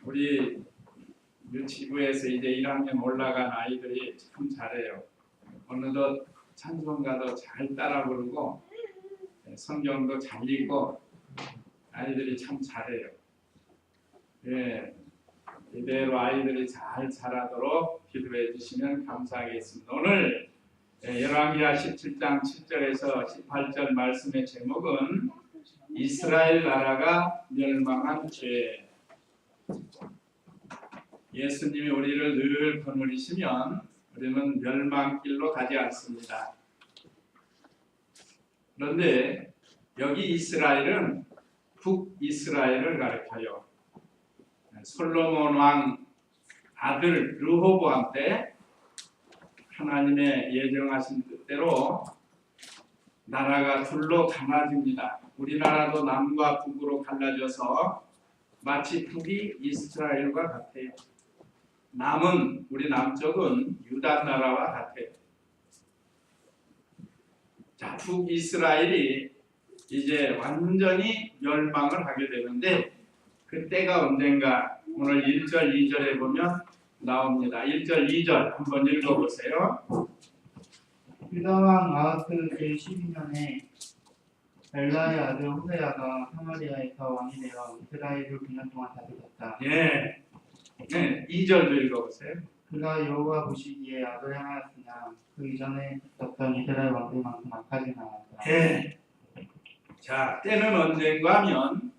우리 유치부에서 이제 1학년 올라간 아이들이 참 잘해요. 어느덧 찬송가도 잘 따라 부르고 성경도 잘 읽고 아이들이 참 잘해요. 예, 이대로 아이들이 잘 자라도록 기도해 주시면 감사하겠습니다. 오늘 열왕기하 17장 7절에서 18절 말씀의 제목은 이스라엘 나라가 멸망한 죄. 예수님이 우리를 늘 거느리시면 우리는 멸망길로 가지 않습니다. 그런데 여기 이스라엘은 북이스라엘을 가리켜요. 솔로몬 왕 아들 르호보암 때 하나님의 예정하신 뜻대로 나라가 둘로 갈라집니다. 우리나라도 남과 북으로 갈라져서 마치 북이 이스라엘과 같아요. 남은 우리 남쪽은 유다 나라와 같아요. 자, 북이스라엘이 이제 완전히 멸망을 하게 되는데 그때가 언젠가 오늘 1절 2절에 보면 나옵니다. 1절 2절 한번 읽어보세요. 유다왕 아하스 제12년에 엘라의 아들 호세아가 사마리아에서 왕이 되어 이스라엘을 9년 동안 다스렸다. 예, 2절도 읽어보세요. 그가 여호와 보시기에 악을 행하였으나 그 이전에 있었던 이스라엘 왕들만큼 악하지 않았다. 예. 자, 때는 언젠가 하면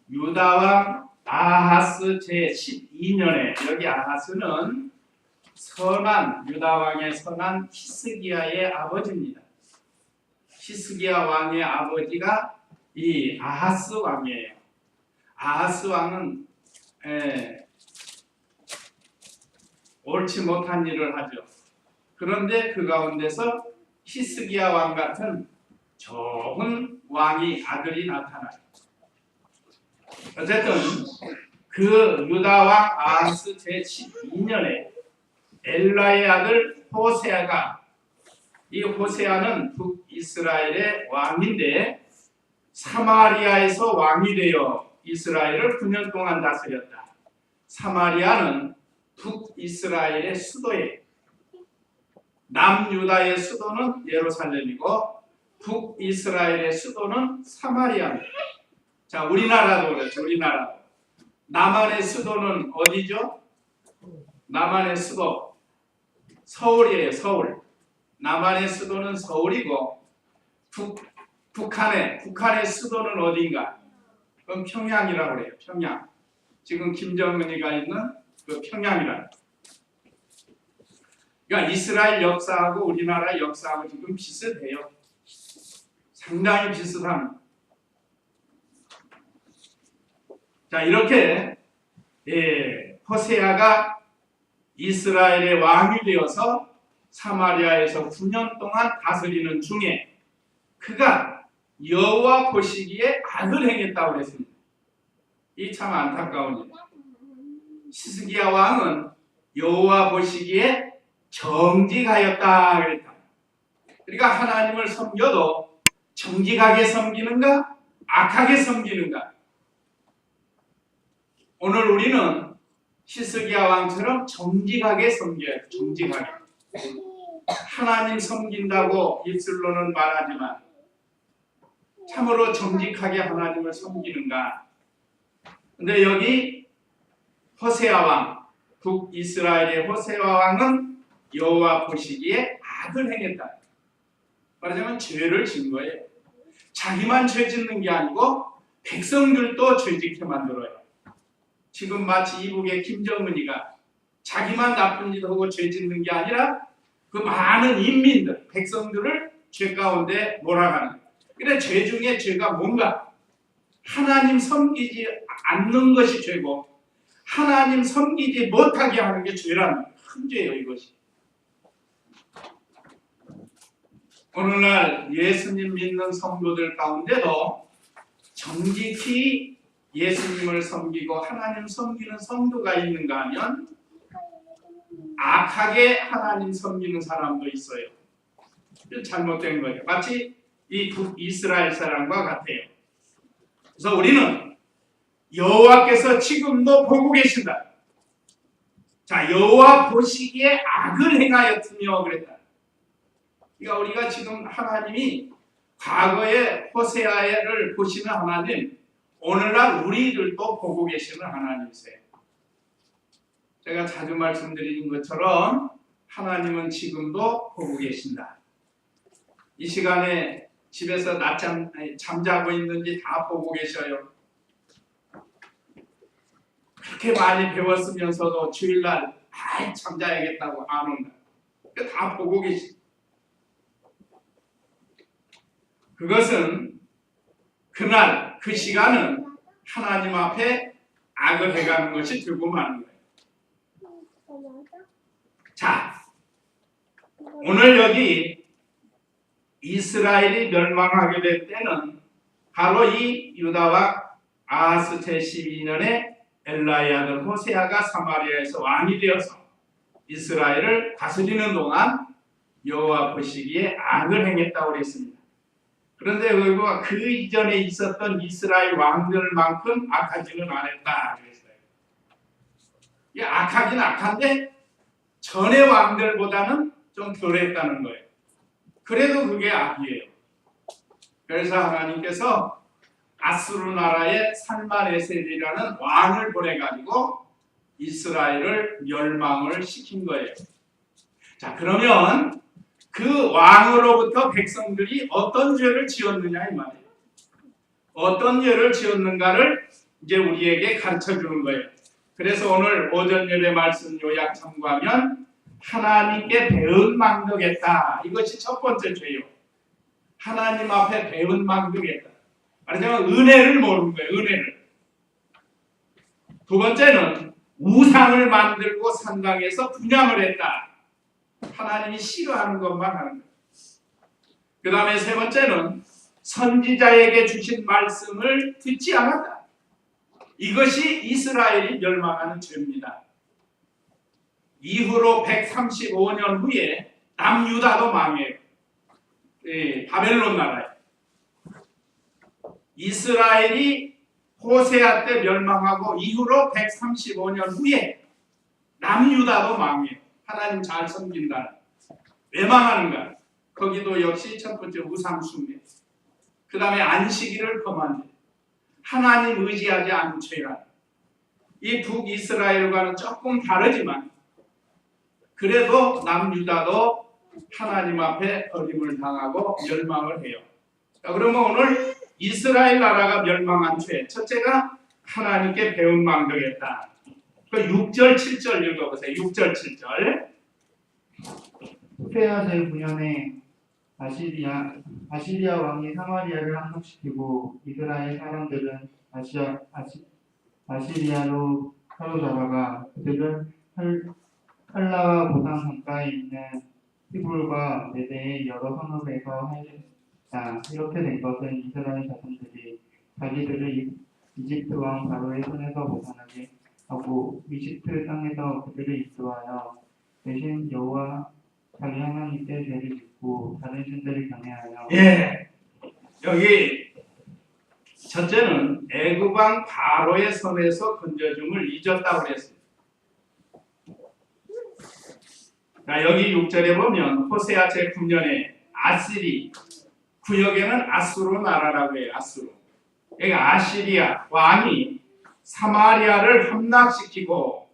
유다왕 아하스 제12년에 여기 아하스는 선한 유다왕의 선한 히스기야의 아버지입니다. 히스기야 왕의 아버지가 이 아하스 왕이에요. 아하스 왕은 옳지 못한 일을 하죠. 그런데 그 가운데서 히스기야 왕 같은 좋은 왕이 아들이 나타나요. 어쨌든 그 유다 왕 아하스 제12년에 엘라의 아들 호세아가, 이 호세아는 북이스라엘의 왕인데 사마리아에서 왕이 되어 이스라엘을 9년 동안 다스렸다. 사마리아는 북이스라엘의 수도예요. 남유다의 수도는 예루살렘이고 북이스라엘의 수도는 사마리아입니다. 자, 우리나라도 그렇죠. 우리나라도 남한의 수도는 어디죠? 남한의 수도 서울이에요. 서울. 남한의 수도는 서울이고 북한의 수도는 어딘가? 그럼 평양이라고 그래요. 평양. 지금 김정은이가 있는 그 평양이라. 그러니까 이스라엘 역사하고 우리나라 역사하고 지금 비슷해요. 상당히 비슷합니다. 자, 이렇게 호세아가 이스라엘의 왕이 되어서 사마리아에서 9년 동안 다스리는 중에 그가 여호와 보시기에 악을 행했다고 했습니다. 이 참 안타까운 일. 히스기야 왕은 여호와 보시기에 정직하였다 그랬다. 그러니까 하나님을 섬겨도 정직하게 섬기는가 악하게 섬기는가. 오늘 우리는 히스기야 왕처럼 정직하게 섬겨야, 정직하게. 하나님 섬긴다고 입술로는 말하지만 참으로 정직하게 하나님을 섬기는가. 근데 여기 호세아 왕, 북이스라엘의 호세아 왕은 여호와 보시기에 악을 행했다. 말하자면 죄를 진 거예요. 자기만 죄 짓는 게 아니고 백성들도 죄 짓게 만들어요. 지금 마치 이북의 김정은이가 자기만 나쁜 짓 하고 죄 짓는 게 아니라 그 많은 인민들, 백성들을 죄 가운데 몰아가는. 그래, 죄 중에 죄가 뭔가? 하나님 섬기지 않는 것이 죄고 하나님 섬기지 못하게 하는 게 죄라는 큰 죄예요, 이것이. 오늘날 예수님 믿는 성도들 가운데도 정직히 예수님을 섬기고 하나님 섬기는 성도가 있는가 하면 악하게 하나님 섬기는 사람도 있어요. 잘못된 거예요. 마치 이 북이스라엘 사람과 같아요. 그래서 우리는 여호와께서 지금도 보고 계신다. 자, 여호와 보시기에 악을 행하였으며 그랬다. 그러니까 우리가 지금 하나님이 과거에 호세아를 보시는 하나님, 오늘날 우리들도 보고 계시는 하나님이세요. 제가 자주 말씀드리는 것처럼 하나님은 지금도 보고 계신다. 이 시간에 집에서 잠자고 있는지 다 보고 계셔요. 그렇게 많이 배웠으면서도 주일날 잠자야겠다고 안 온다. 다 보고 계시. 그것은 그날 그 시간은 하나님 앞에 악을 해가는 것이 들고 마는 거예요. 자, 오늘 여기 이스라엘이 멸망하게 될 때는 바로 이 유다와 아하스 제12년에 엘라의 아들 호세아가 사마리아에서 왕이 되어서 이스라엘을 다스리는 동안 여호와 보시기에 악을 행했다고 그랬습니다. 그런데 여호와 그 이전에 있었던 이스라엘 왕들만큼 악하지는 않았다 그랬어요. 이 악하긴 악한데 전의 왕들보다는 좀 덜했다는 거예요. 그래도 그게 악이에요. 그래서 하나님께서 아수르 나라의 살마네셀이라는 왕을 보내가지고 이스라엘을 멸망을 시킨 거예요. 자, 그러면 그 왕으로부터 백성들이 어떤 죄를 지었느냐 이 말이에요. 어떤 죄를 지었는가를 이제 우리에게 가르쳐 주는 거예요. 그래서 오늘 오전 예배 말씀 요약 참고하면 하나님께 배은망덕했다. 이것이 첫 번째 죄요. 하나님 앞에 배은망덕했다. 말하자면 은혜를 모르는 거예요. 은혜를. 두 번째는 우상을 만들고 산당에서 분향을 했다. 하나님이 싫어하는 것만 하는 거예요. 그 다음에 세 번째는 선지자에게 주신 말씀을 듣지 않았다. 이것이 이스라엘이 멸망하는 죄입니다. 이후로 135년 후에 남유다도 망해요. 바벨론 나라에. 이스라엘이 호세아 때 멸망하고 이후로 135년 후에 남유다도 망해요. 하나님 잘 섬긴다. 왜 망하는가? 거기도 역시 첫 번째 우상 숭배. 그 다음에 안식일을 범한 죄. 하나님 의지하지 않은 죄라. 이 북이스라엘과는 조금 다르지만 그래도 남유다도 하나님 앞에 어림을 당하고 멸망을 해요. 자, 그러면 오늘 이스라엘 나라가 멸망한 죄, 첫째가 하나님께 배은망덕했다. 그 6절 7절 읽어보세요. 6절 7절. 호세아 제9년에 아시리아 왕이 사마리아를 함락시키고 이스라엘 사람들은 아시리아로 사로잡아가 그들을 칼라와 보산 강가에 있는 히불과 메대의 여러 성읍에서 해했다. 이렇게 된 것은 이스라엘 자손들이 자기들을 이집트 왕 바로의 손에서 벗어나게 하고 이집트 땅에서 그들을 인도하여 대신 여호와 자기 하나님께 죄를 짓고 다른 신들을 경외하여. 여기 첫째는 애굽 왕 바로의 손에서 건져줌을 잊었다고 그랬습니다. 자, 여기 6절에 보면 호세아 제9년에 아시리 구역에는 아수르 나라라고 해요. 아수르. 여기 아시리아 왕이 사마리아를 함락시키고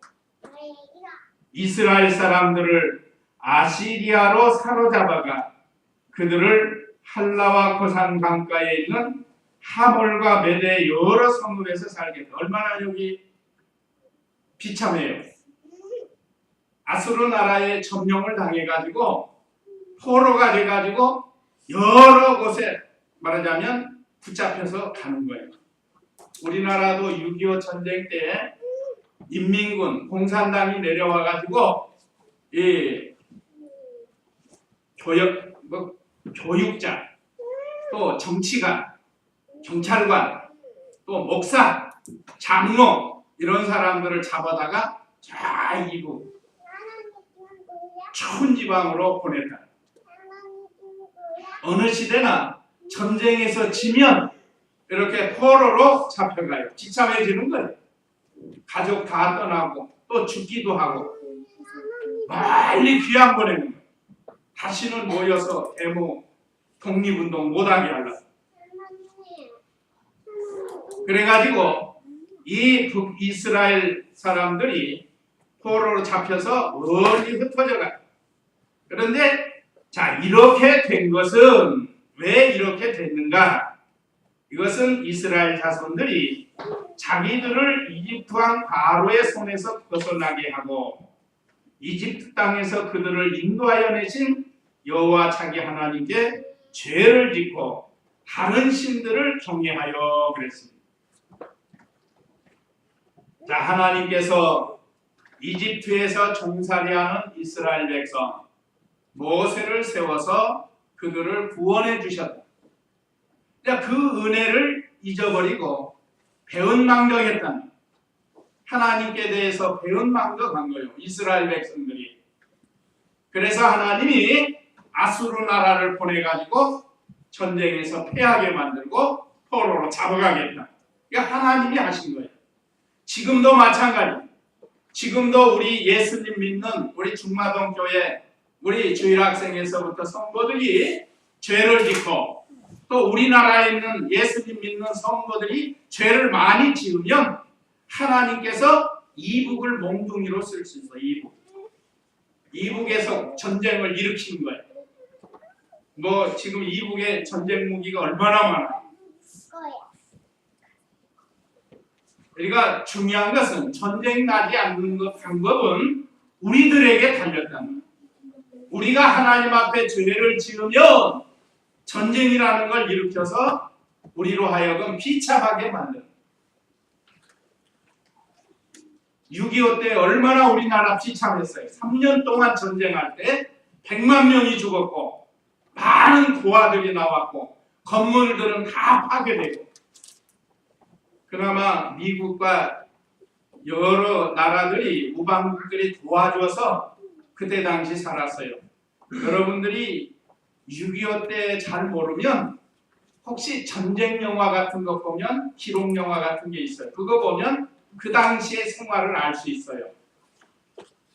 이스라엘 사람들을 아시리아로 사로잡아가 그들을 할라와 고산 강가에 있는 하몰과 메대 여러 성읍에서 살게 돼. 얼마나 여기 비참해요. 아수르 나라에 점령을 당해가지고 포로가 돼가지고 여러 곳에 말하자면 붙잡혀서 가는 거예요. 우리나라도 6.25 전쟁 때 인민군, 공산당이 내려와가지고 이 교육자, 또 정치관, 경찰관, 또 목사, 장로 이런 사람들을 잡아다가 저 이북 추운 지방으로 보냈다. 어느 시대나 전쟁에서 지면 이렇게 포로로 잡혀가요. 비참해지는 거예요. 가족 다 떠나고 또 죽기도 하고 멀리 귀양 보내는 거예요. 다시는 모여서 데모 독립운동 못하게 하려고. 그래가지고 이 북이스라엘 사람들이 포로로 잡혀서 멀리 흩어져 가요. 그런데 자, 이렇게 된 것은 왜 이렇게 됐는가? 이것은 이스라엘 자손들이 자기들을 이집트 왕 바로의 손에서 벗어나게 하고 이집트 땅에서 그들을 인도하여 내신 여호와 자기 하나님께 죄를 짓고 다른 신들을 경외하여 그랬습니다. 자, 하나님께서 이집트에서 종살이하는 이스라엘 백성 모세를 세워서 그들을 구원해 주셨다. 자, 그 은혜를 잊어버리고 배은망덕했다. 하나님께 대해서 배은망덕한 거예요. 이스라엘 백성들이. 그래서 하나님이 아수르 나라를 보내가지고 전쟁에서 패하게 만들고 포로로 잡아가겠다. 그러니까 하나님이 하신 거예요. 지금도 마찬가지. 지금도 우리 예수님 믿는 우리 중마동 교회 우리 주일학생에서부터 성도들이 죄를 짓고 또 우리나라에 있는 예수님 믿는 성도들이 죄를 많이 지으면 하나님께서 이북을 몽둥이로 쓸 수 있어요. 이북에서 전쟁을 일으키는 거예요. 뭐 지금 이북의 전쟁 무기가 얼마나 많아. 그러니까 중요한 것은 전쟁 나지 않는 것 방법은 우리들에게 달렸다는 거예요. 우리가 하나님 앞에 죄를 지으면 전쟁이라는 걸 일으켜서 우리로 하여금 비참하게 만든 6.25 때 얼마나 우리나라 비참했어요. 3년 동안 전쟁할 때 100만 명이 죽었고 많은 고아들이 나왔고 건물들은 다 파괴되고 그나마 미국과 여러 나라들이 우방국들이 도와줘서 그때 당시 살았어요. 여러분들이 6.25 때 잘 모르면 혹시 전쟁 영화 같은 거 보면 기록 영화 같은 게 있어요. 그거 보면 그 당시의 생활을 알 수 있어요.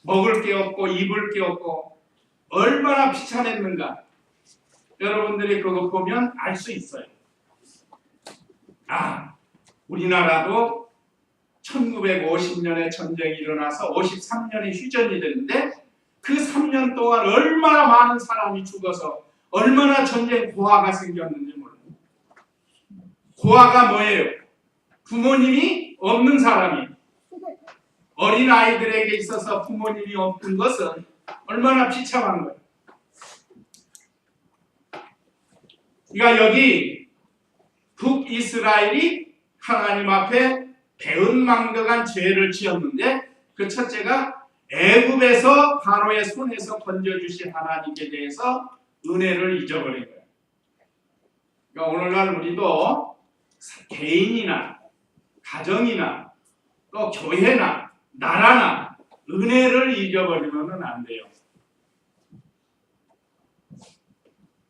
먹을 게 없고 입을 게 없고 얼마나 비참했는가. 여러분들이 그거 보면 알 수 있어요. 아, 우리나라도 1950년에 전쟁이 일어나서 53년에 휴전이 됐는데 그 3년 동안 얼마나 많은 사람이 죽어서 얼마나 전쟁 고아가 생겼는지 몰라요. 고아가 뭐예요? 부모님이 없는 사람이. 어린 아이들에게 있어서 부모님이 없는 것은 얼마나 비참한 거예요. 그러니까 여기 북이스라엘이 하나님 앞에 배은망덕한 죄를 지었는데 그 첫째가 애굽에서 바로의 손에서 건져주신 하나님께 대해서 은혜를 잊어버린 거예요. 그러니까 오늘날 우리도 개인이나 가정이나 또 교회나 나라나 은혜를 잊어버리면 안 돼요.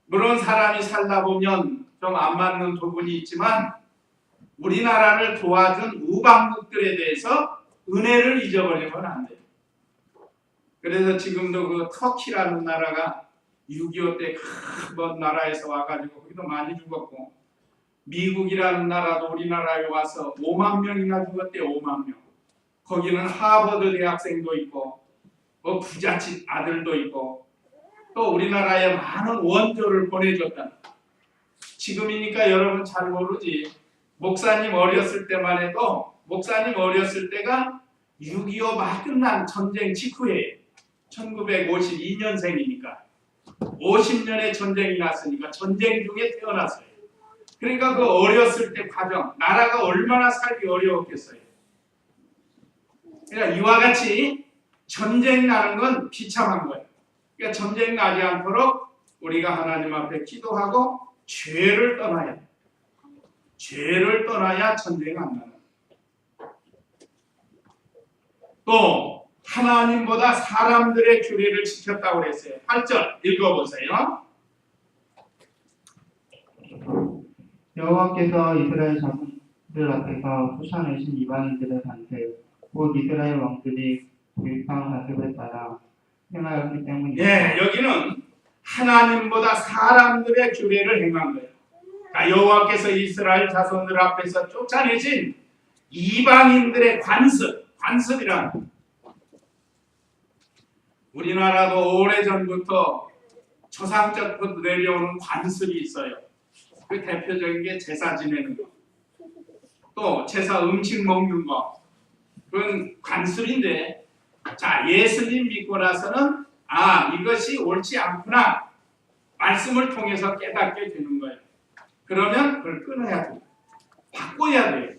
물론 사람이 살다 보면 좀 안 맞는 부분이 있지만 우리나라를 도와준 우방국들에 대해서 은혜를 잊어버리면 안 돼요. 그래서 지금도 그 터키라는 나라가 6.25 때 큰 나라에서 와가지고 거기도 많이 죽었고 미국이라는 나라도 우리나라에 와서 5만 명이나 죽었대요. 5만 명. 거기는 하버드 대학생도 있고 뭐 부잣집 아들도 있고 또 우리나라에 많은 원조를 보내줬다. 지금이니까 여러분 잘 모르지. 목사님 어렸을 때만 해도 목사님 어렸을 때가 6.25 막 끝난 전쟁 직후에 1952년생이니까 50년의 전쟁이 났으니까 전쟁 중에 태어났어요. 그러니까 그 어렸을 때 과정, 나라가 얼마나 살기 어려웠겠어요. 그러니까 이와 같이 전쟁 나는 건 비참한 거예요. 그러니까 전쟁 나지 않도록 우리가 하나님 앞에 기도하고 죄를 떠나야 돼요. 죄를 떠나야 전쟁 안 나는. 또 하나님보다 사람들의 규례를 지켰다고 그랬어요. 8절 읽어보세요. 여호와께서 이스라엘 자손들 앞에서 쫓아내신 이방인들의 관습, 곧 이스라엘 왕들이 도입한 관습에 따라 행하였기 때문입니다. 예, 여기는 하나님보다 사람들의 규례를 행한 거예요. 그러니까 여호와께서 이스라엘 자손들 앞에서 쫓아내신 이방인들의 관습이란 우리나라도 오래전부터 조상적부터 내려오는 관습이 있어요. 그 대표적인 게 제사 지내는 거, 또 제사 음식 먹는 거, 그건 관습인데, 자, 예수님 믿고 나서는 이것이 옳지 않구나 말씀을 통해서 깨닫게 되는 거예요. 그러면 그걸 끊어야 돼요. 바꿔야 돼요.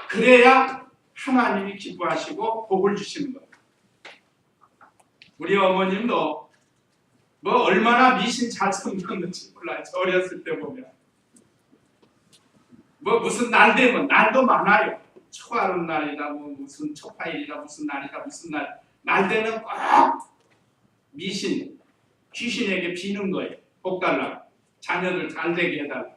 그래야 하나님이 기뻐하시고 복을 주시는 거예요. 우리 어머님도 뭐 얼마나 미신 잘 섬겼는지 몰라요. 저 어렸을 때 보면 뭐 무슨 날 되면 날도 많아요. 초하룻 날이다, 뭐 무슨 초파일이다, 무슨 날이다, 무슨 날 되면 꼭 미신 귀신에게 비는 거예요. 복 달라, 자녀들 잘 되게 해달라.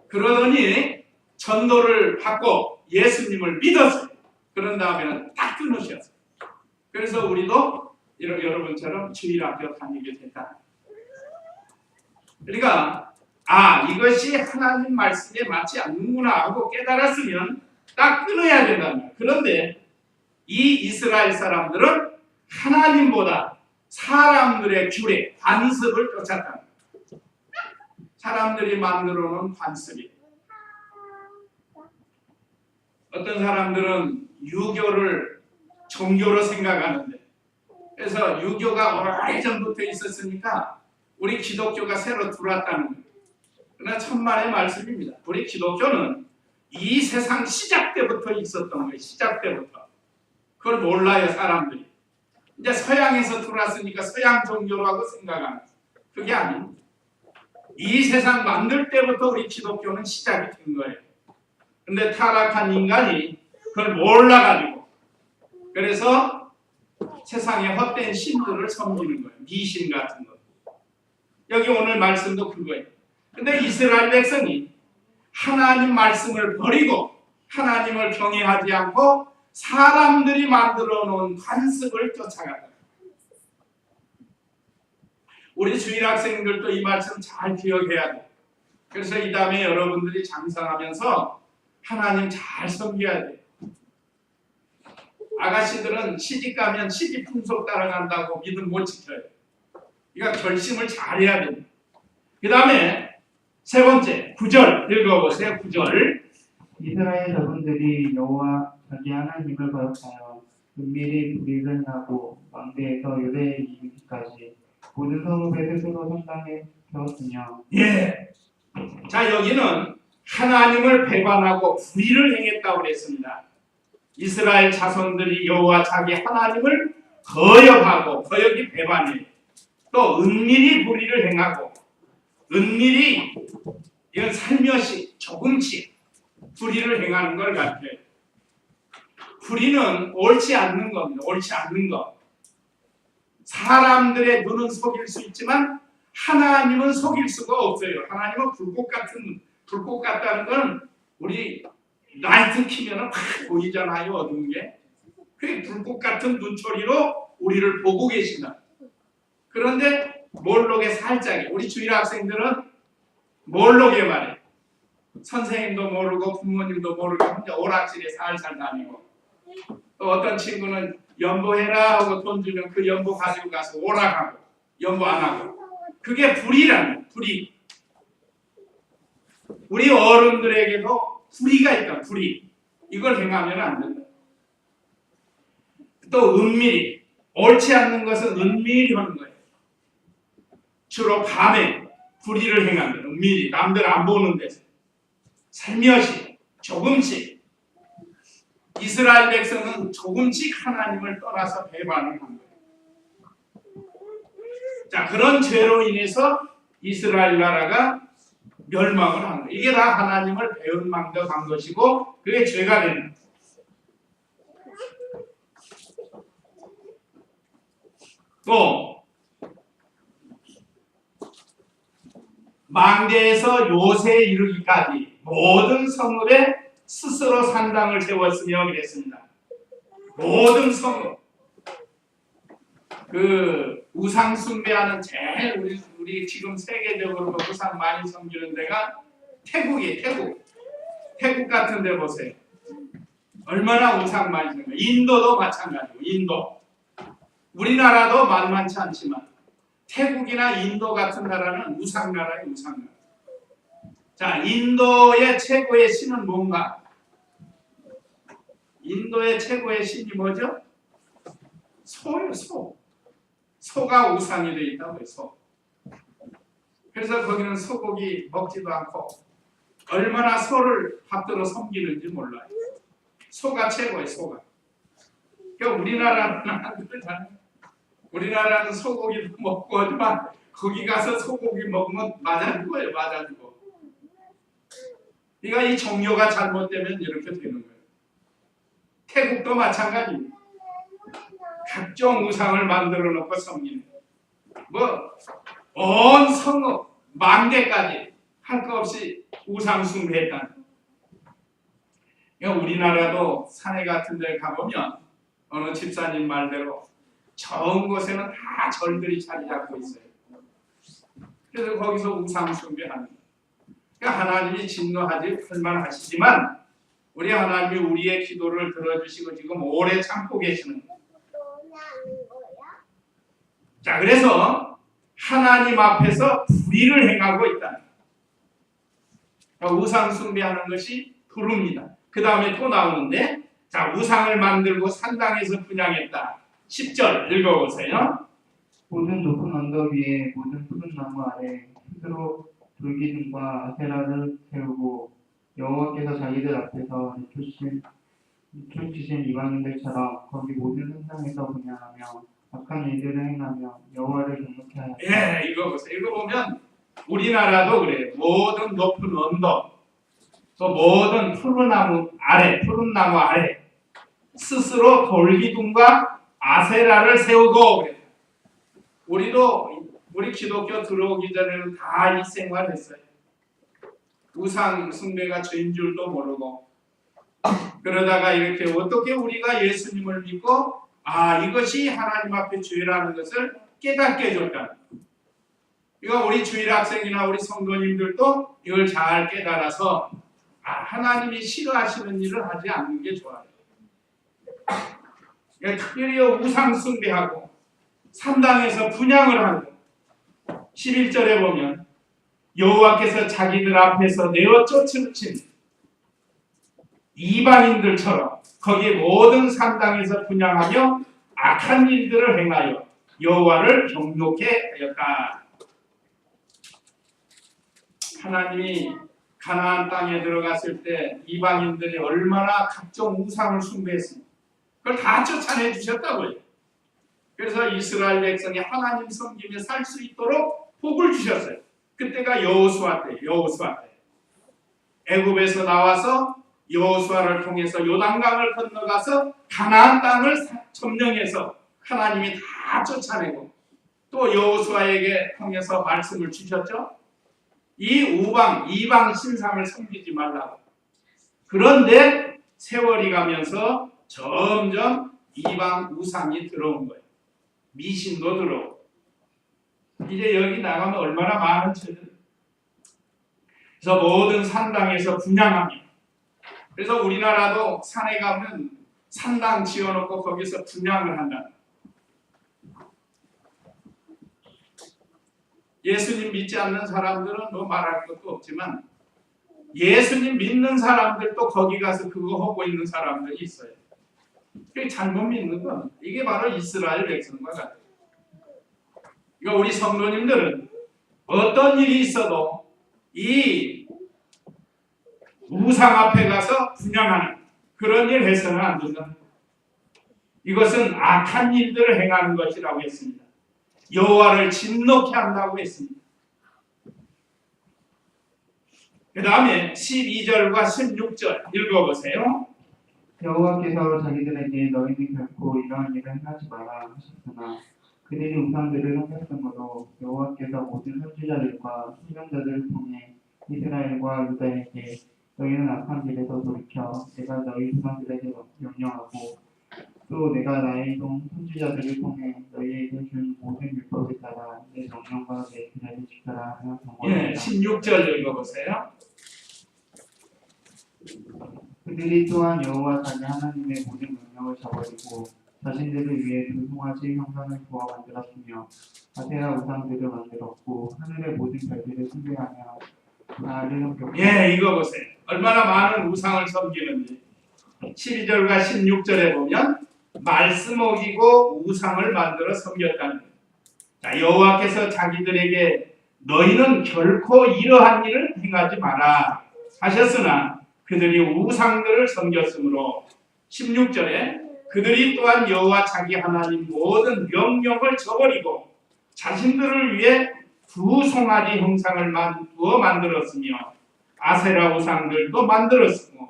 그러더니 전도를 받고 예수님을 믿었어요. 그런 다음에는 딱 끊으셨어요. 그래서 우리도 여러분처럼 주일학교 다니게 됐다. 그러니까 이것이 하나님 말씀에 맞지 않는구나 하고 깨달았으면 딱 끊어야 된다는 거예요. 그런데 이 이스라엘 사람들은 하나님보다 사람들의 규례, 관습을 쫓았다. 사람들이 만들어 놓은 관습이. 어떤 사람들은 유교를 종교로 생각하는데, 그래서 유교가 오래전부터 있었으니까 우리 기독교가 새로 들어왔다는 거예요. 그러나 천만의 말씀입니다. 우리 기독교는 이 세상 시작 때부터 있었던 거예요. 시작 때부터. 그걸 몰라요, 사람들이. 이제 서양에서 들어왔으니까 서양 종교라고 생각하는 거예요. 그게 아닙니다. 이 세상 만들 때부터 우리 기독교는 시작이 된 거예요. 근데 타락한 인간이 그걸 몰라가지고, 그래서 세상의 헛된 신들을 섬기는 거예요. 미신 같은 거. 여기 오늘 말씀도 그거예요. 근데 이스라엘 백성이 하나님 말씀을 버리고 하나님을 경외하지 않고 사람들이 만들어 놓은 관습을 쫓아간다. 우리 주일 학생들도 이 말씀 잘 기억해야 돼요. 그래서 이 다음에 여러분들이 장성하면서 하나님 잘 섬겨야 돼요. 아가씨들은 시집가면 시집 풍속 따라간다고 믿음 못 지켜요. 그러니까 결심을 잘해야 됩니다. 그 다음에 세 번째 9절 읽어보세요. 9절. 이스라엘 자손들이 여호와 자기 하나님을 거역하여 은밀히 불의를 하고 왕대에서 유대에 이르기까지 모든 성읍에 스스로 성당에 세웠으며. 예. 자, 여기는 하나님을 배반하고 불의를 행했다고 그랬습니다. 이스라엘 자손들이 여호와 자기 하나님을 거역하고, 거역이 배반이에요. 또 은밀히 불의를 행하고, 은밀히 이건 살며시 조금씩 불의를 행하는 걸 같아요. 불의는 옳지 않는 겁니다. 옳지 않는 것. 사람들의 눈은 속일 수 있지만 하나님은 속일 수가 없어요. 하나님은 불꽃 같다는 건 우리 라이트 키면은 확 보이잖아요. 어두운 게. 그 불꽃 같은 눈초리로 우리를 보고 계신다. 그런데 몰록에 살짝이, 우리 주일 학생들은 몰록에 말해. 선생님도 모르고 부모님도 모르고 혼자 오락실에 살살 다니고, 또 어떤 친구는 연보해라 하고 돈 주면 그 연보 가지고 가서 오락하고 연보 안 하고. 그게 불의라는, 불의. 우리 어른들에게도 불의가 있다. 불의. 이걸 행하면 안 된다. 또 은밀히, 옳지 않는 것은 은밀히 하는 거예요. 주로 밤에 불의를 행하는, 은밀히 남들 안 보는 데서 살며시 조금씩. 이스라엘 백성은 조금씩 하나님을 떠나서 배반을 한 거예요. 자, 그런 죄로 인해서 이스라엘 나라가 멸망을 한 거예요. 이게 다 하나님을 배은망덕한 것이고 그게 죄가 되는 거예요. 또 망대에서 요새에 이르기까지 모든 성읍에 스스로 산당을 세웠으며 그랬습니다. 모든 성읍. 그 우상 숭배하는 제일 우리 지금 세계적으로 우상 많이 섬기는 데가 태국이 태국 같은 데 보세요. 얼마나 우상 많이 섬겨. 인도도 마찬가지고 인도. 우리나라도 만만치 않지만 태국이나 인도 같은 나라는 우상 나라예요. 우상 나라. 자, 인도의 최고의 신은 뭔가? 인도의 최고의 신이 뭐죠? 소예요. 소가 우상이 되어 있다고 해요. 소. 그래서 거기는 소고기 먹지도 않고 얼마나 소를 받들어 섬기는지 몰라요. 소가 최고예요. 소가. 그러니까 우리나라는 안 그러잖아요. 우리나라는 소고기도 먹고 하지만 거기 가서 소고기 먹으면 맞아 죽어요. 맞아 죽어. 그러니까 이 종교가 잘못되면 이렇게 되는 거예요. 태국도 마찬가지입니다. 각종 우상을 만들어 놓고 섬기는 온 성읍, 망대까지 할 것 없이 우상 숭배했다는. 그러니까 우리나라도 산에 같은 데 가보면 어느 집사님 말대로 좋은 곳에는 다 절들이 자리 잡고 있어요. 그래서 거기서 우상 숭배하는 거예요. 그러니까 하나님이 진노하지 할만하시지만 우리 하나님이 우리의 기도를 들어주시고 지금 오래 참고 계시는 거예요. 자, 그래서 하나님 앞에서 불의를 행하고 있다. 우상 숭배하는 것이 불의입니다. 그 다음에 또 나오는데, 자, 우상을 만들고 산당에서 분양했다. 10절 읽어보세요. 모든 높은 언덕 위에 모든 푸른 나무 아래 스스로 돌기둥과 아세라를 세우고 여호와께서 자기들 앞에서 내쫓으신 이방인들처럼 거기 모든 산당에서 분양하며 악한 일들을 행하며 여호와를 경노케 하였다. 예, 이거 보세요. 이거 보면 우리나라도 그래요. 모든 높은 언덕, 또 모든 푸른 나무 아래 스스로 돌기둥과 아세라를 세우고 그래요. 우리 기독교 들어오기 전에는 다 이 생활했어요. 우상 숭배가 죄인 줄도 모르고 그러다가 이렇게 어떻게 우리가 예수님을 믿고 이것이 하나님 앞에 죄라는 것을 깨닫게 해줬다. 이거 우리 주일학생이나 우리 성도님들도 이걸 잘 깨달아서 하나님이 싫어하시는 일을 하지 않는 게 좋아요. 특별히 우상 숭배하고 산당에서 분향을 하고 11절에 보면 여호와께서 자기들 앞에서 내어 쫓으신 이방인들처럼 거기 모든 산당에서 분향하며 악한 일들을 행하여 여호와를 경노케 하였다. 하나님이 가나안 땅에 들어갔을 때 이방인들이 얼마나 각종 우상을 숭배했습니까? 그걸 다 쫓아내 주셨다고요. 그래서 이스라엘 백성이 하나님 섬기며 살 수 있도록 복을 주셨어요. 그때가 여호수아 때. 애굽에서 나와서 여호수아를 통해서 요단강을 건너가서 가나안 땅을 점령해서 하나님이 다 쫓아내고 또 여호수아에게 통해서 말씀을 주셨죠. 이 이방 신상을 섬기지 말라고. 그런데 세월이 가면서 점점 이방 우상이 들어온 거예요. 미신도 들어오고. 이제 여기 나가면 얼마나 많은 죄들. 그래서 모든 산당에서 분향하며. 그래서 우리나라도 산에 가면 산당 지어놓고 거기서 분향을 한다. 예수님 믿지 않는 사람들은 뭐 말할 것도 없지만 예수님 믿는 사람들도 거기 가서 그거 하고 있는 사람들이 있어요. 그게 잘못 믿는 건 이게 바로 이스라엘 백성과 같아요. 그러니까 우리 성도님들은 어떤 일이 있어도 이 우상 앞에 가서 분향하는 그런 일 해서는 안 된다. 이것은 악한 일들을 행하는 것이라고 했습니다. 여호와를 진노케 한다고 했습니다. 그 다음에 12절과 16절 읽어보세요. 여호와께서 자기들에게 너희는 결코 이러한 일을 행하지 마라 하셨으나 그들이 우상들을 섬겼으므로 여호와께서 모든 선지자들과 선견자들을 통해 이스라엘과 유다에게 너희는 악한 길에서 돌이켜 내가 너희 조상들에게 명령하고 또 내가 나의 종 선지자들을 통해 너희에게 준 모든 율법에 따라 내 명령과 내 규례를 지켜라 하여 예, 경고했다. 16절 읽어보세요. 그들이 또한 여호와 자기 하나님의 모든 명령을 저버리고 자신들을 위해 두 송아지 형상을 부어 만들었으며 아세라 우상들을 만들었고 하늘의 모든 별들을 숭배하며 바알을 섬겼고 예, 읽어보세요. 얼마나 많은 우상을 섬기는지. 12절과 16절에 보면 말씀 어기고 우상을 만들어 섬겼다는 거예요. 자, 여호와께서 자기들에게 너희는 결코 이러한 일을 행하지 마라 하셨으나 그들이 우상들을 섬겼으므로 16절에 그들이 또한 여호와 자기 하나님 모든 명령을 저버리고 자신들을 위해 두 송아지 형상을 만들어 만들었으며 아세라 우상들도 만들었으며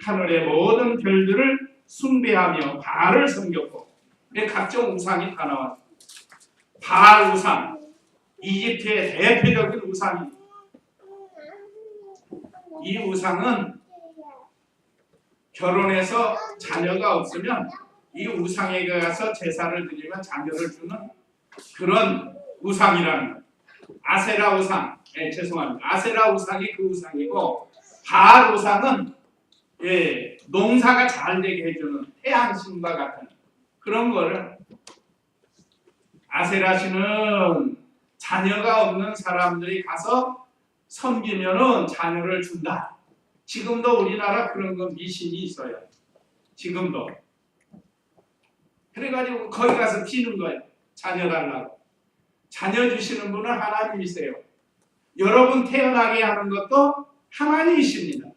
하늘의 모든 별들을 숭배하며 바알을 섬겼고 각종 우상이 다 나왔습니다. 바알 우상, 이집트의 대표적인 우상이 이 우상은 결혼해서 자녀가 없으면 이 우상에게 가서 제사를 드리면 자녀를 주는 그런 우상이라는 거예요. 아세라 우상, 죄송합니다. 아세라 우상이 그 우상이고 바알 우상은 농사가 잘 되게 해주는 태양신과 같은 그런 거를 아세라신은 자녀가 없는 사람들이 가서 섬기면은 자녀를 준다. 지금도 우리나라 그런 거 미신이 있어요. 지금도. 그래가지고 거기 가서 비는 거예요. 자녀 달라고. 자녀 주시는 분은 하나님이세요. 여러분 태어나게 하는 것도 하나님이십니다.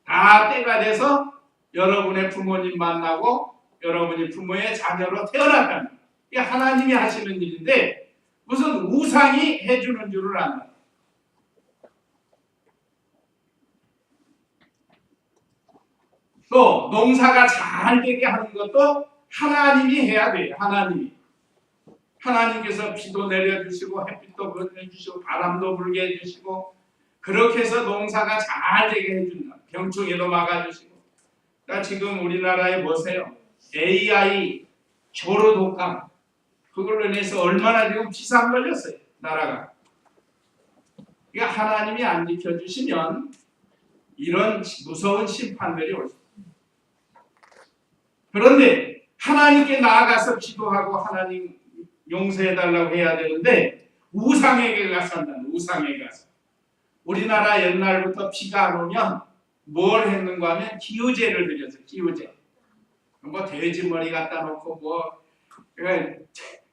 다 때가 돼서 여러분의 부모님 만나고 여러분이 부모의 자녀로 태어났다는 이게 하나님이 하시는 일인데 무슨 우상이 해주는 줄을 안다. 또 농사가 잘 되게 하는 것도 하나님이 해야 돼요. 하나님께서 비도 내려주시고 햇빛도 보내주시고 바람도 불게 해주시고 그렇게 해서 농사가 잘 되게 해준다. 병충해도 막아주시고. 그러니까 지금 우리나라에 보세요. AI 조로 독감 그걸로 인해서 얼마나 지금 비상 걸렸어요. 나라가. 그러니까 하나님이 안 지켜주시면 이런 무서운 심판들이 올 수 있습니다. 그런데 하나님께 나아가서 기도하고 하나님 용서해달라고 해야 되는데 우상에게 가서 한다는 우상에게 가서. 우리나라 옛날부터 비가 안 오면 뭘 했는가 하면 기우제를 드렸어요. 기우제. 뭐 돼지 머리 갖다 놓고 뭐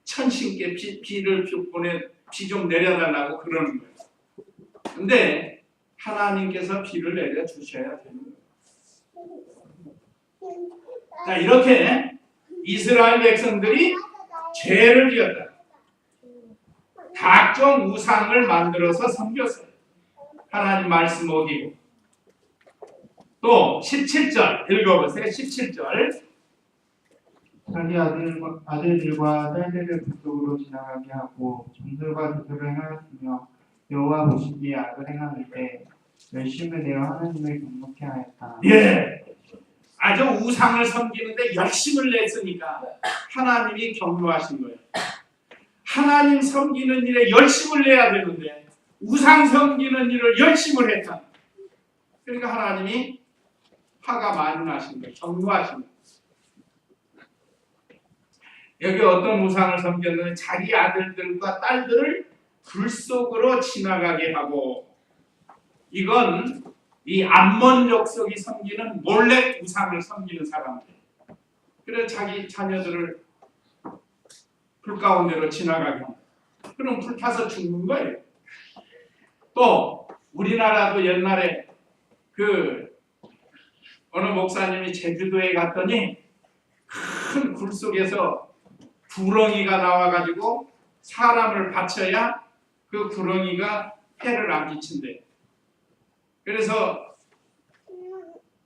천신께 비를 보내 비 좀 내려달라고 그러는 거예요. 근데 하나님께서 비를 내려 주셔야 되는 거예요. 자, 이렇게 이스라엘 백성들이 죄를 지었다. 각종 우상을 만들어서 섬겼어요. 하나님 말씀 어기고. 또 17절 읽어보세요. 17절. 자기 아들들과 딸들을 그쪽으로 지나가게 하고 종들과 저들을 행하였으며 여호와 보시기에 악을 행하는데 열심을 내어 하나님을 경목해 하였다. 예, 아주 우상을 섬기는데 열심을 냈으니까 하나님이 격려하신 거예요. 하나님 섬기는 일에 열심을 내야 되는데 우상 섬기는 일을 열심을 했다. 그러니까 하나님이 화가 많이 나신 거예요. 격려하신 거예요. 여기 어떤 우상을 섬겼는데 자기 아들들과 딸들을 불 속으로 지나가게 하고 이건 이 암몬 족속이 섬기는 몰래 우상을 섬기는 사람들. 그래서 자기 자녀들을 불 가운데로 지나가게 합니다. 그럼 불타서 죽는 거예요. 또 우리나라도 옛날에 어느 목사님이 제주도에 갔더니 큰 굴 속에서 구렁이가 나와가지고 사람을 바쳐야 그 구렁이가 해를 안 끼친대. 그래서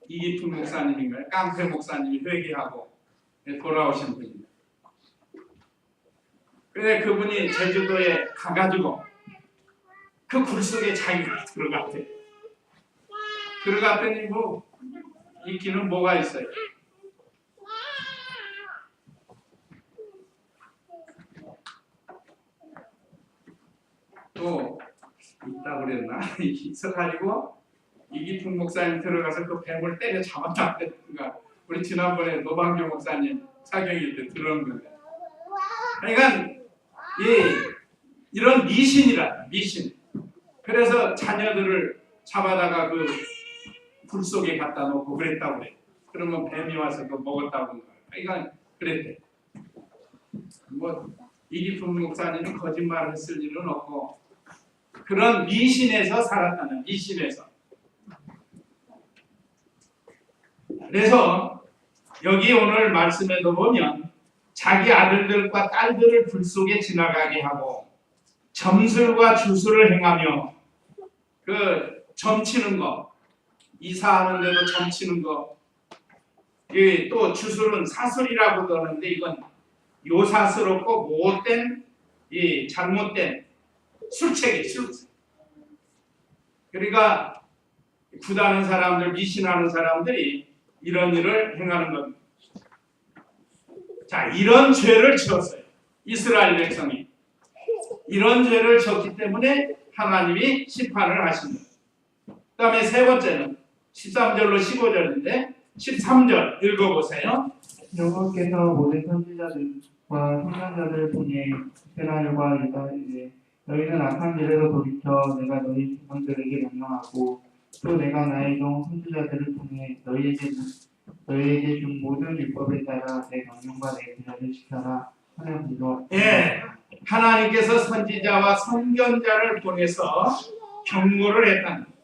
이기품 목사님인가요? 깡패 목사님이 회개하고 돌아오신 분입니다. 근데 그분이 제주도에 가가지고 그 굴 속에 자기가 들어갔대. 들어갔더니 뭐 있기는 뭐가 있어요. 또 있다 그랬나? 있어가지고 이기풍 목사님 들어가서 그 뱀을 때려 잡았다 그랬던가. 우리 지난번에 노방교 목사님 사경일 때 들은 건데. 그러니까 이런 미신이라 미신. 그래서 자녀들을 잡아다가 그 불 속에 갖다 놓고 그랬다고 그래. 그러면 뱀이 와서 그거 먹었다고. 그러니까 그랬대. 뭐 이기풍 목사님이 거짓말을 했을 일은 없고 그런 미신에서 살았다는 미신에서. 그래서 여기 오늘 말씀에도 보면 자기 아들들과 딸들을 불 속에 지나가게 하고 점술과 주술을 행하며 그 점치는 거 이사하는데도 점치는 거 또 주술은 사술이라고도 하는데 이건 요사스럽고 못된 잘못된 술책이 술책. 그러니까 구다는 사람들 미신하는 사람들이 이런 일을 행하는 겁니다. 자, 이런 죄를 지었어요. 이스라엘 백성이 이런 죄를 지었기 때문에 하나님이 심판을 하십니다. 그 다음에 세 번째는 13절로 15절인데 13절 읽어보세요. 여호와께서 모든 선지자들과 선지자들을 통해 이스라엘과 유다에게 너희는 악한 길에서 돌이켜 내가 너희 조상들에게 명령하고 또 내가 나의 종 선지자들을 통해 너희에게 준 모든 율법에 따라 내 명령과 내 규례를 지켜라 하는 분도. 예, 하나님께서 선지자와 선견자를 보내서 경고를 했다는 거예요.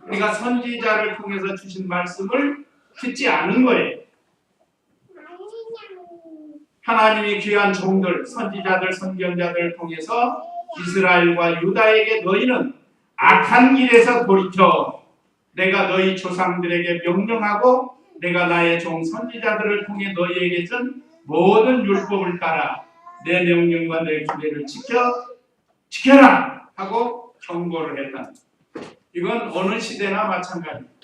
우리가 선지자를 통해서 주신 말씀을 듣지 않은 거예요. 하나님이 귀한 종들, 선지자들, 선견자들을 통해서 이스라엘과 유다에게 너희는 악한 길에서 돌이켜 내가 너희 조상들에게 명령하고 내가 나의 종 선지자들을 통해 너희에게 준 모든 율법을 따라 내 명령과 내 규례를 지켜라 하고 경고를 했다. 이건 어느 시대나 마찬가지입니다.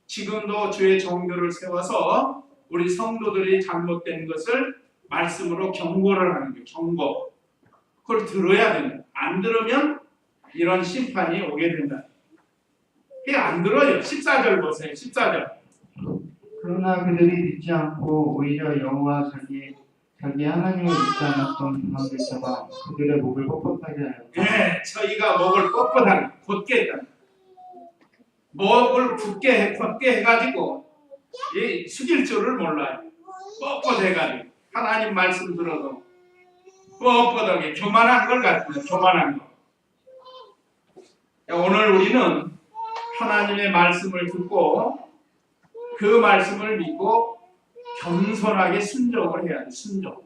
지금도 주의 종들을 세워서 우리 성도들이 잘못된 것을 말씀으로 경고를 하는 거예요. 경고. 그걸 들어야 됩니다. 안 들으면 이런 심판이 오게 된다. 그게 안 들어요. 14절 보세요. 14절. 그러나 그들이 듣지 않고 오히려 여호와 자기 하나님을 믿지 않았던 조상들 잡아 그들의 목을 뻣뻣하게 하였다. 네, 저희가 목을 뻣뻣하게 곧게 했다. 목을 굳게 해가지고 숙일 줄을 몰라요. 뻣뻣해가지고 하나님 말씀 들어도 뻣뻣하게 교만한 걸 같아요. 교만한 거. 오늘 우리는 하나님의 말씀을 듣고 그 말씀을 믿고 겸손하게 순종을 해야 돼. 순종.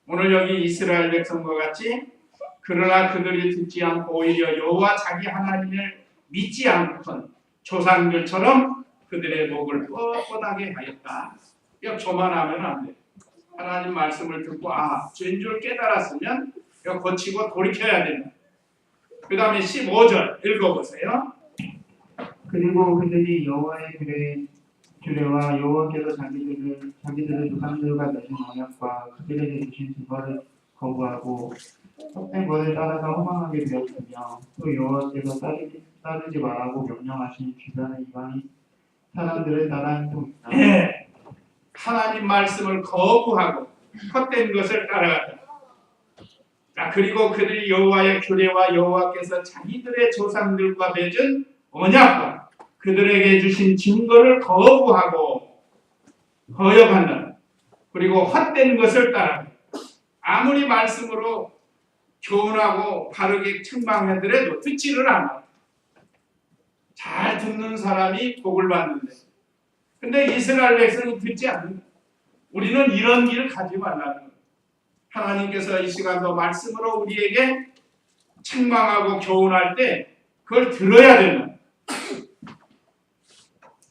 오늘 여기 이스라엘 백성과 같이 그러나 그들이 듣지 않고 오히려 여호와 자기 하나님을 믿지 않던 조상들처럼 그들의 목을 뻣뻣하게 하였다. 이거 교만하면 안 돼. 하나님 말씀을 듣고 죄인 줄 깨달았으면 이거 고치고 돌이켜야 된다. 그 다음에 15절 읽어보세요. 그리고 그들이 여호와의 규례와 여호와께서 자기들의 조상들과 맺은 언약과 그들에게 주신 증거를 거부하고 헛된 것을 따라서 허망하게 되었으며 또 여호와께서 따르지 말라고 명령하신 주변의 이방인 사람들을 따라 행동했다. 네. 하나님 말씀을 거부하고 헛된 것을 따라갔다. 자, 그리고 그들이 여호와의 규례와 여호와께서 자기들의 조상들과 맺은 언약과 그들에게 주신 증거를 거부하고 거역한다. 그리고 헛된 것을 따라 아무리 말씀으로 교훈하고 바르게 책망하더라도 듣지를 않아. 잘 듣는 사람이 복을 받는데 근데 이스라엘 백성이 듣지 않는다. 우리는 이런 길을 가지 말라는 거예요. 하나님께서 이 시간도 말씀으로 우리에게 책망하고 교훈할 때 그걸 들어야 된다.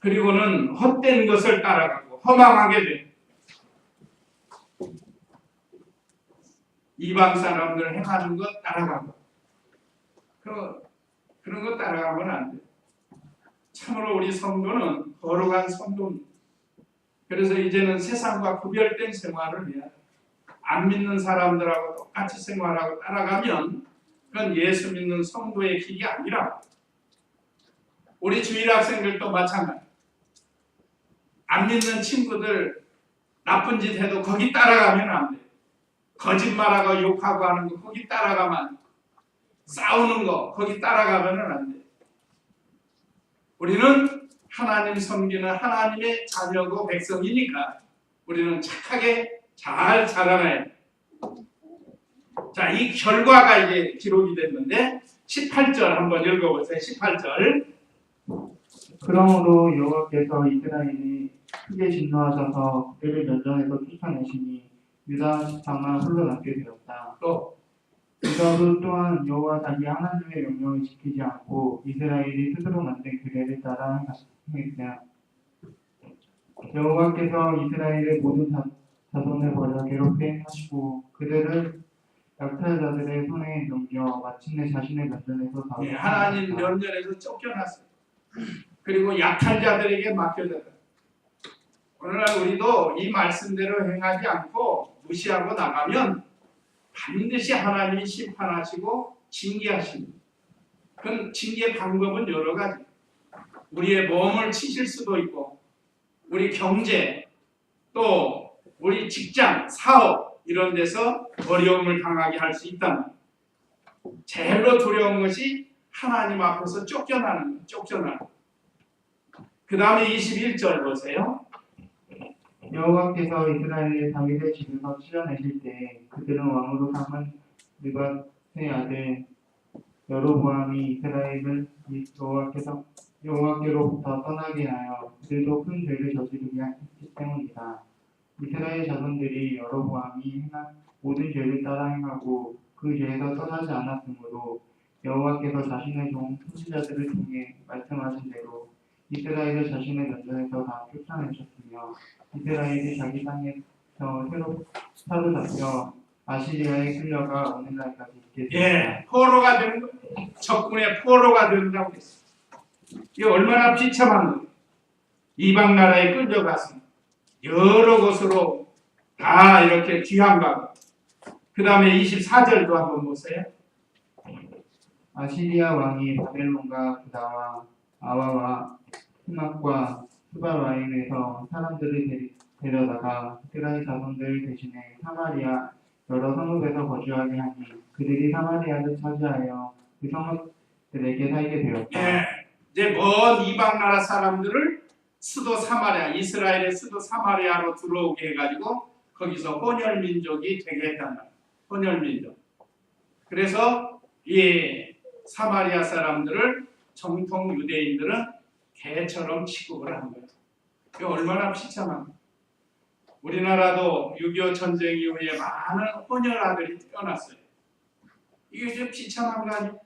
그리고는 헛된 것을 따라가고 허망하게 돼. 이방 사람들 행하는 것 따라가고 그런 거 따라가면 안 돼. 참으로 우리 성도는 거룩한 성도입니다. 그래서 이제는 세상과 구별된 생활을 해야 돼. 안 믿는 사람들하고 똑같이 생활하고 따라가면 그건 예수 믿는 성도의 길이 아니라 우리 주일 학생들도 마찬가지. 안 믿는 친구들 나쁜 짓 해도 거기 따라가면 안 돼. 거짓말하고 욕하고 하는 거 거기 따라가면 안 돼. 싸우는 거 거기 따라가면 안 돼. 우리는 하나님 섬기는 하나님의 자녀고 백성이니까 우리는 착하게 잘 자라나야 돼. 자, 이 결과가 이제 기록이 됐는데 18절 한번 읽어보세요. 18절. 그러므로 여호와께서 이스라엘이 크게 진노하셔서 그들을 면전에서 쫓아내시니 유다 지파만 홀로 남게 되었다. 또 유다도 또한 여호와 자기 하나님의 명령을 지키지 않고 이스라엘이 스스로 만든 규례를 따라 행했다. 여호와께서 이스라엘의 모든 자손을 버려 괴롭게 하시고 그들을 약탈자들의 손에 넘겨 마침내 자신의 면전에서 예, 하나님 면전에서 쫓겨났어요. 그리고 약탈자들에게 맡겨졌다. 오늘날 우리도 이 말씀대로 행하지 않고 무시하고 나가면 반드시 하나님이 심판하시고 징계하십니다. 그 징계 방법은 여러 가지. 우리의 몸을 치실 수도 있고 우리 경제 또 우리 직장, 사업 이런 데서 어려움을 당하게 할 수 있다. 제일로 두려운 것이 하나님 앞에서 쫓겨나는 거예요. 쫓겨나는 거. 그 다음에 21절 보세요. 여호와께서 이스라엘의 다윗의 집에서 칠려내실 때 그들은 왕으로 삼은 느밧의 아들 여로보암이 이스라엘을 여호와께로부터 떠나게 하여 그들도 큰 죄를 저지르게 했기 때문이다. 이스라엘 자손들이 여로보암이 행한 모든 죄를 따라 행하고 그 죄에서 떠나지 않았으므로 여호와께서 자신의 종 선지자들을 통해 말씀하신 대로 이스라엘을 자신의 면전에서 다 쫓아내셨으며 이스라엘이 자기 땅에서 새로 사로잡혀 아시리아에 끌려가 오늘날까지 있게 되었다. 예, 포로가 되는 거, 적군의 포로가 된다고 했어요. 이게 얼마나 비참한 거예요. 이방 나라에 끌려가서 여러 곳으로 다 이렇게 귀향가고. 그 다음에 24절도 한번 보세요. 아시리아 왕이 바벨론과 구다와 아와와 스막과 수바와임에서 사람들을 데려다가 이스라엘 자손들 대신에 사마리아 여러 성읍에서 거주하게 하니 그들이 사마리아를 차지하여 그 성읍들에게 살게 되었다. 예, 이제 먼 이방 나라 사람들을 수도 사마리아, 이스라엘의 수도 사마리아로 들어오게 해가지고 거기서 혼혈 민족이 되게 했단 말이에요. 혼혈 민족. 그래서 이 사마리아 사람들을 정통 유대인들은 개처럼 취급을 한 거예요. 이게 얼마나 비참한. 우리나라도 6.25 전쟁 이후에 많은 혼혈 아들이 태어났어요. 이게 좀 비참한 거 아니에요?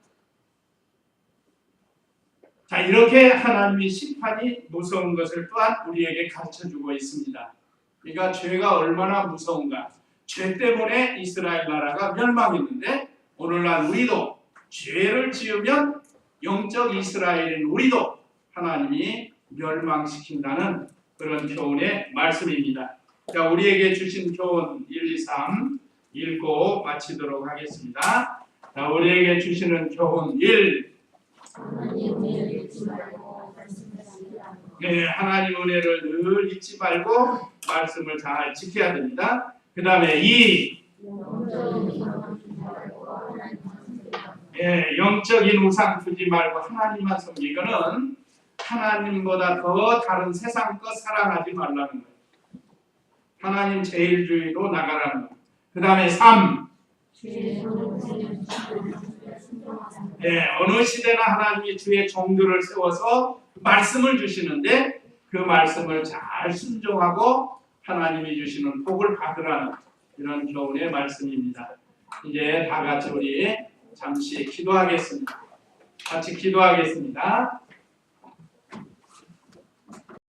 자, 이렇게 하나님의 심판이 무서운 것을 또한 우리에게 가르쳐주고 있습니다. 그러니까 죄가 얼마나 무서운가. 죄 때문에 이스라엘 나라가 멸망했는데 오늘날 우리도 죄를 지으면 영적 이스라엘인 우리도 하나님이 멸망시킨다는 그런 교훈의 말씀입니다. 자, 우리에게 주신 교훈 1, 2, 3 읽고 마치도록 하겠습니다. 자, 우리에게 주시는 교훈 1. 네, 하나님 은혜를 늘 잊지 말고 말씀을 잘 지켜야 됩니다. 그 다음에 2. 예, 영적인 우상 두지 말고 하나님만 섬기. 이거는 하나님보다 더 다른 세상 것 사랑하지 말라는 거예요. 하나님 제일주의로 나가라는 거예요. 그 다음에 3. 예, 어느 시대나 하나님이 주의 종들을 세워서 말씀을 주시는데 그 말씀을 잘 순종하고 하나님이 주시는 복을 받으라는 이런 교훈의 말씀입니다. 이제 다 같이 우리 잠시 기도하겠습니다. 같이 기도하겠습니다.